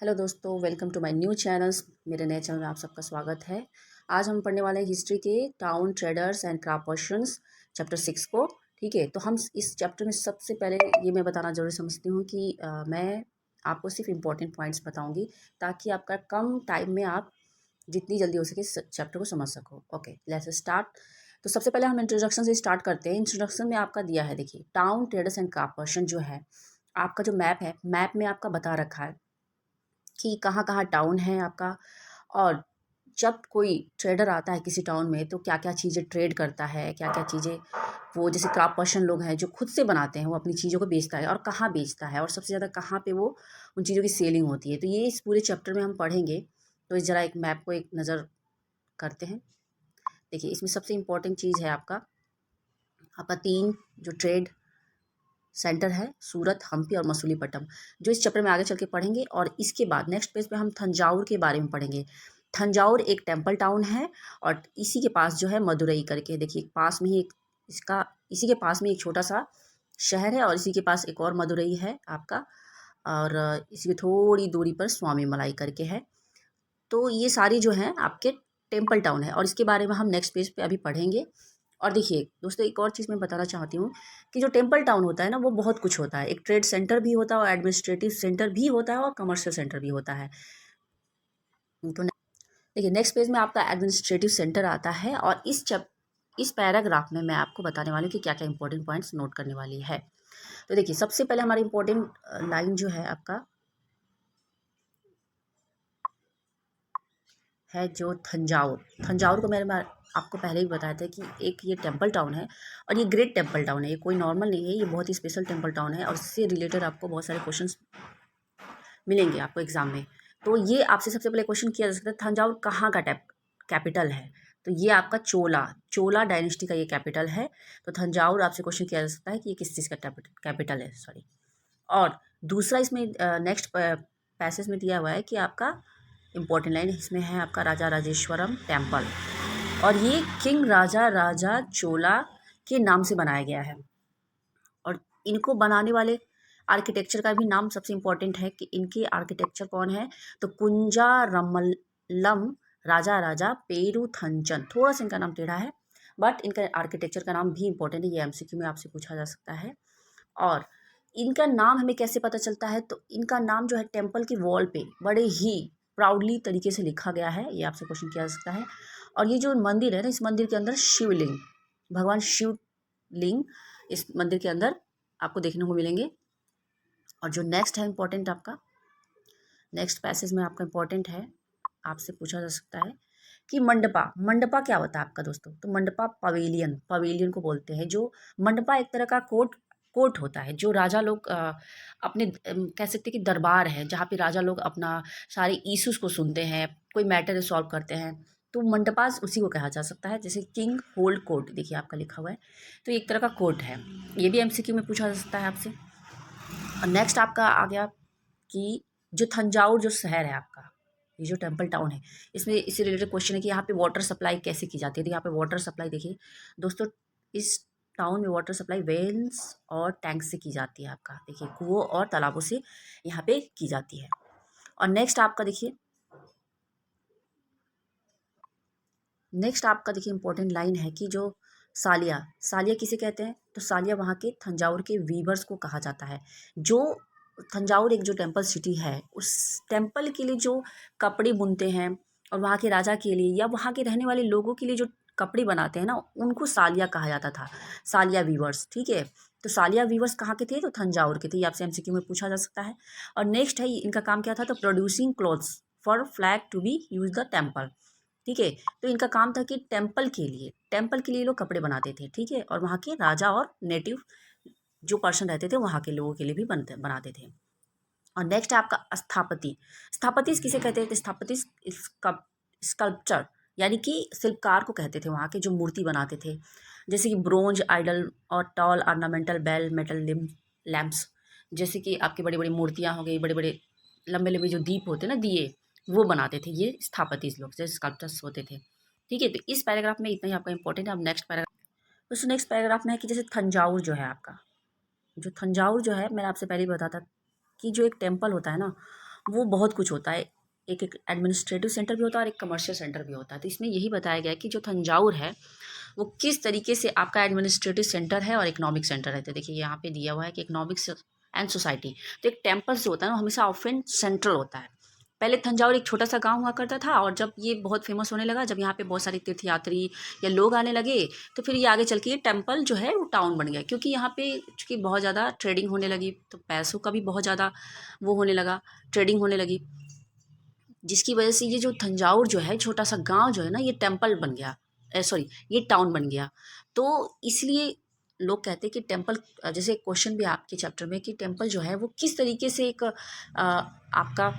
Hello दोस्तों, welcome to my new channels. मेरे नए चैनल में आप सबका स्वागत है। आज हम पढ़ने वाले हैं हिस्ट्री के town traders and craft persons chapter 6 को। ठीक है, तो हम इस चैप्टर में सबसे पहले ये मैं बताना जरूरी समझती हूँ कि मैं आपको सिर्फ इम्पोर्टेंट पॉइंट्स बताऊँगी ताकि आपका कम टाइम में आप जितनी जल्दी हो सके इस चैप्टर को समझ सको। Okay, let's start. तो सबसे पहले हम इंट्रोडक्शन से स्टार्ट करते हैं। इंट्रोडक्शन में आपका दिया है, देखिए, town traders and craft person जो है आपका जो मैप है, मैप में आपका बता रखा है कि कहाँ कहाँ टाउन है आपका। और जब कोई ट्रेडर आता है किसी टाउन में तो क्या क्या चीज़ें ट्रेड करता है, क्या क्या चीज़ें वो जैसे क्राफ्ट पर्सन लोग हैं जो खुद से बनाते हैं, वो अपनी चीज़ों को बेचता है और कहाँ बेचता है और सबसे ज़्यादा कहाँ पे वो उन चीज़ों की सेलिंग होती है। तो ये इस पूरे चैप्टर में हम पढ़ेंगे। तो इस ज़रा एक मैप को एक नज़र करते हैं। देखिए, इसमें सबसे इम्पोर्टेंट चीज़ है आपका आपका तीन जो ट्रेड सेंटर है, सूरत, हम्पी और मसूलीपट्टनम, जो इस चैप्टर में आगे चल के पढ़ेंगे। और इसके बाद नेक्स्ट पेज पे हम थंजावुर के बारे में पढ़ेंगे। थंजावुर एक टेम्पल टाउन है और इसी के पास जो है मदुरई करके, देखिए पास में ही एक इसका इसी के पास में एक छोटा सा शहर है और इसी के पास एक और मदुरई है आपका। और इसी की थोड़ी दूरी पर स्वामी मलाई करके है। तो ये सारी जो हैं आपके टेम्पल टाउन है और इसके बारे में हम नेक्स्ट पेज पे अभी पढ़ेंगे। और देखिए दोस्तों, एक और चीज़ मैं बताना चाहती हूँ कि जो टेम्पल टाउन होता है ना, वो बहुत कुछ होता है। एक ट्रेड सेंटर भी होता है और एडमिनिस्ट्रेटिव सेंटर भी होता है और कमर्शियल सेंटर भी होता है। तो देखिए, नेक्स्ट पेज में आपका एडमिनिस्ट्रेटिव सेंटर आता है और इस पैराग्राफ में मैं आपको बताने वाली हूँ कि क्या क्या इंपॉर्टेंट पॉइंट्स नोट करने वाली है। तो देखिए, सबसे पहले हमारी इंपॉर्टेंट लाइन जो है आपका है जो थंजावुर। थंजावुर को मैंने आपको पहले ही बताया था कि एक ये टेम्पल टाउन है और ये ग्रेट टेम्पल टाउन है। ये कोई नॉर्मल नहीं है, ये बहुत ही स्पेशल टेम्पल टाउन है और इससे रिलेटेड आपको बहुत सारे क्वेश्चंस मिलेंगे आपको एग्जाम में। तो ये आपसे सबसे पहले क्वेश्चन किया जा सकता है, थंजावुर कहाँ का कैपिटल है। तो ये आपका चोला चोला डायनेस्टी का ये कैपिटल है। तो थंजावुर आपसे क्वेश्चन किया जा सकता है कि ये किस चीज़ का कैपिटल है, सॉरी। और दूसरा इसमें नेक्स्ट पैसेज में दिया हुआ है कि आपका इम्पोर्टेंट लाइन इसमें है आपका राजा राजेश्वरम टेम्पल और ये किंग राजा राजा चोला के नाम से बनाया गया है। और इनको बनाने वाले आर्किटेक्चर का भी नाम सबसे इम्पोर्टेंट है कि इनके आर्किटेक्चर कौन है। तो कुंजा रमल्लम राजा राजा पेरुथंचन, थोड़ा सा इनका नाम टेढ़ा है बट इनका आर्किटेक्चर का नाम भी इम्पोर्टेंट है। ये एमसीक्यू में आपसे पूछा जा सकता है। और इनका नाम हमें कैसे पता चलता है, तो इनका नाम जो है टेम्पल की वॉल पे बड़े ही प्राउडली तरीके से लिखा गया है। ये आपसे क्वेश्चन किया जा सकता है। और ये जो मंदिर है ना, इस मंदिर के अंदर शिवलिंग, भगवान शिवलिंग इस मंदिर के अंदर आपको देखने को मिलेंगे। और जो नेक्स्ट है इम्पोर्टेंट आपका नेक्स्ट पैसेज में आपका इम्पोर्टेंट है, आपसे पूछा जा सकता है कि मंडपा मंडपा क्या होता है आपका दोस्तों। तो मंडपा पवेलियन पवेलियन को बोलते हैं। जो मंडपा एक तरह का कोर्ट होता है जो राजा लोग अपने कह सकते हैं कि दरबार है जहाँ पे राजा लोग अपना सारे इश्यूज को सुनते हैं, कोई मैटर सॉल्व करते हैं। तो मंडपास उसी को कहा जा सकता है। जैसे किंग होल्ड कोर्ट, देखिए आपका लिखा हुआ है, तो एक तरह का कोर्ट है। ये भी एमसीक्यू में पूछा जा सकता है आपसे। और नेक्स्ट आपका आ गया कि जो थंजावुर जो शहर है आपका, ये जो टेम्पल टाउन है, इसमें इससे रिलेटेड क्वेश्चन है कि यहाँ पे वाटर सप्लाई कैसे की जाती है। तो यहाँ पे वाटर सप्लाई देखिए दोस्तों, इस टाउन में वाटर सप्लाई वेल्स और टैंक से की जाती है आपका। देखिए, कुओं और तालाबों से यहाँ पे की जाती है। और नेक्स्ट आपका देखिए इंपॉर्टेंट लाइन है कि जो सालिया सालिया किसे कहते हैं। तो सालिया वहाँ के थंजावुर के वीवर्स को कहा जाता है। जो थंजावुर एक जो टेम्पल सिटी है, उस टेम्पल के लिए जो कपड़े बुनते हैं और वहाँ के राजा के लिए या वहाँ के रहने वाले लोगों के लिए जो कपड़े बनाते हैं ना, उनको सालिया कहा जाता था, सालिया वीवर्स। ठीक है, तो सालिया वीवर्स कहाँ के थे, तो थंजावुर के थे। ये आपसे एमसीक्यू में पूछा जा सकता है। और नेक्स्ट है इनका काम क्या था, तो producing clothes for flag to be use the temple. ठीक है, तो इनका काम था कि टेम्पल के लिए लोग कपड़े बनाते थे। ठीक है, और वहाँ के राजा और नेटिव जो पर्सन रहते थे वहाँ के लोगों के लिए भी बनाते थे। और नेक्स्ट है आपका स्थापति। स्थापति किसे कहते हैं, तो स्थापति स्कल्पचर यानी कि शिल्पकार को कहते थे, वहाँ के जो मूर्ति बनाते थे, जैसे कि ब्रोंज आइडल और tall ornamental bell metal lamps. जैसे कि आपकी बड़ी बड़ी मूर्तियाँ हो गई, बड़े बड़े लंबे लंबे जो दीप होते हैं ना, दिए, वो बनाते थे ये स्थापति लोग, जैसे स्कल्पचर्स होते थे। ठीक है, तो इस पैराग्राफ में इतना ही आपका इंपॉर्टेंट है। अब नेक्स्ट पैराग्राफ, दोस्तों नेक्स्ट पैराग्राफ में है कि जैसे थंजावुर जो है आपका, जो थंजावुर जो है, मैंने आपसे पहले ही बताया था कि जो एक टेम्पल होता है ना, वो बहुत कुछ होता है। एक एक एडमिनिस्ट्रेटिव सेंटर भी होता है और एक कमर्शियल सेंटर भी होता है। तो इसमें यही बताया गया है कि जो तंजावुर है वो किस तरीके से आपका एडमिनिस्ट्रेटिव सेंटर है और इकोनॉमिक सेंटर है। तो देखिए यहाँ पे दिया हुआ है कि इकोनॉमिक्स एंड सोसाइटी। तो एक टेम्पल जो होता है ना हमेशा ऑफन सेंट्रल होता है। पहले तंजावुर एक छोटा सा गांव हुआ करता था और जब ये बहुत फेमस होने लगा, जब यहाँ पे बहुत सारे तीर्थयात्री या लोग आने लगे, तो फिर ये आगे चल के ये टेम्पल जो है वो टाउन बन गया। क्योंकि यहाँ पे चूँकि बहुत ज़्यादा ट्रेडिंग होने लगी तो पैसों का भी बहुत ज़्यादा वो होने लगा, ट्रेडिंग होने लगी, जिसकी वजह से ये जो तंजावुर जो है छोटा सा गांव जो है ना ये टेम्पल बन गया, सॉरी ये टाउन बन गया। तो इसलिए लोग कहते हैं कि टेम्पल, जैसे क्वेश्चन भी आपके चैप्टर में कि टेम्पल जो है वो किस तरीके से एक आपका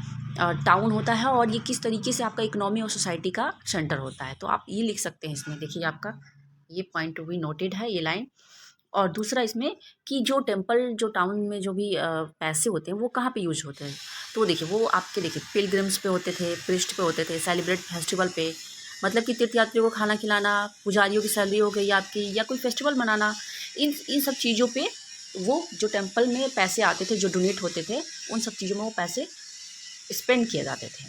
टाउन होता है और ये किस तरीके से आपका इकोनॉमी और सोसाइटी का सेंटर होता है। तो आप ये लिख सकते हैं इसमें। देखिए आपका ये पॉइंट टू बी नोटेड है, ये लाइन। और दूसरा इसमें कि जो टेम्पल जो टाउन में जो भी पैसे होते हैं वो कहाँ पे यूज होते हैं। तो देखिए वो आपके देखिए पिलग्रिम्स पे होते थे, प्रीस्ट पे होते थे, सेलिब्रेट फेस्टिवल पे, मतलब कि तीर्थयात्रियों को खाना खिलाना, पुजारियों की सैलरी हो गई आपकी, या कोई फेस्टिवल मनाना, इन इन सब चीज़ों पे वो जो टेम्पल में पैसे आते थे, जो डोनेट होते थे, उन सब चीज़ों में वो पैसे स्पेंड किए जाते थे।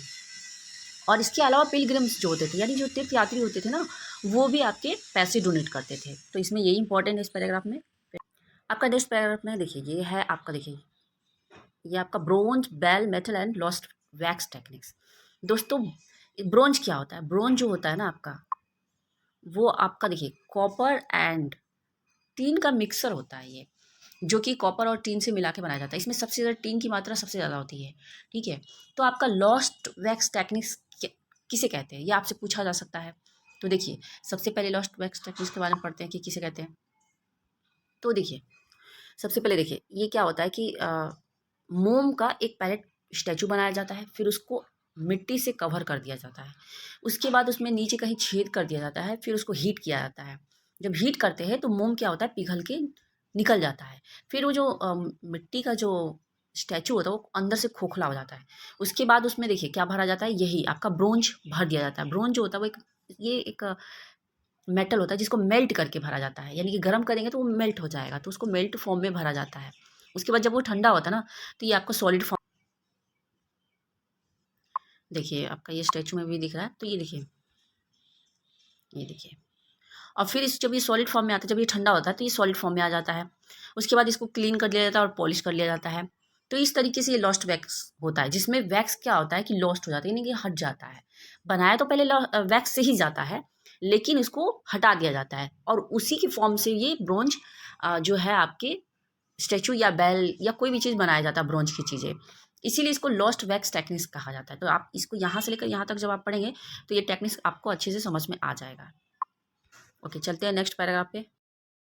और इसके अलावा पिलग्रिम्स जो होते थे, यानी जो तीर्थयात्री होते थे ना, वो भी आपके पैसे डोनेट करते थे। तो इसमें यही इंपॉर्टेंट है इस पैराग्राफ में। आपका नेक्स्ट पैराग्राफ में देखिए ये है आपका, देखिए ये आपका bronze, bell metal and lost wax techniques. दोस्तों ब्रोंज क्या होता है? ब्रोंज जो होता है ना आपका, वो आपका देखिए कॉपर एंड टीन का मिक्सर होता है ये, जो कि कॉपर और टीन से मिला के बनाया जाता है। इसमें सबसे ज़्यादा टीन की मात्रा सबसे ज़्यादा होती है, ठीक है। तो आपका लॉस्ट वैक्स टेक्निक्स किसे कहते हैं, ये आपसे पूछा जा सकता है। तो देखिए सबसे पहले लॉस्ट वैक्स टेक्निक्स के बारे में पढ़ते हैं कि किसे कहते हैं। तो देखिए सबसे पहले देखिए ये क्या होता है कि मोम का एक पैलेट स्टैचू बनाया जाता है, फिर उसको मिट्टी से कवर कर दिया जाता है। उसके बाद उसमें नीचे कहीं छेद कर दिया जाता है, फिर उसको हीट किया जाता है। जब हीट करते हैं तो मोम क्या होता है, पिघल के निकल जाता है। फिर वो जो मिट्टी का जो स्टैचू होता है वो अंदर से खोखला हो जाता है। उसके बाद उसमें देखिए क्या भरा जाता है, यही आपका ब्रोंज भर दिया जाता है। ब्रोंज जो होता है वो एक मेटल होता है जिसको मेल्ट करके भरा जाता है, यानी कि गर्म करेंगे तो वो मेल्ट हो जाएगा, तो उसको मेल्ट फॉर्म में भरा जाता है। उसके बाद जब वो ठंडा होता है ना, तो ये आपको सॉलिड फॉर्म, देखिए आपका ये स्टैचू में भी दिख रहा है, तो ये देखिए, ये देखिए। और फिर इस जब ये सॉलिड फॉर्म में आता है, जब ये ठंडा होता है तो ये सॉलिड फॉर्म में आ जाता है। उसके बाद इसको क्लीन कर लिया जाता है और पॉलिश कर लिया जाता है। तो इस तरीके से ये लॉस्ट वैक्स होता है, जिसमें वैक्स क्या होता है कि लॉस्ट हो जाता है, यानी कि हट जाता है। बनाया तो पहले वैक्स से ही जाता है, लेकिन इसको हटा दिया जाता है और उसी की फॉर्म से ये ब्रोंज जो है आपके स्टैचू या बेल या कोई भी चीज़ बनाया जाता है ब्रोंज की चीज़ें। इसीलिए इसको लॉस्ट वैक्स टेक्निक्स कहा जाता है। तो आप इसको यहाँ से लेकर यहाँ तक जब आप पढ़ेंगे तो ये टेक्निक्स आपको अच्छे से समझ में आ जाएगा। ओके चलते हैं नेक्स्ट पैराग्राफ पे।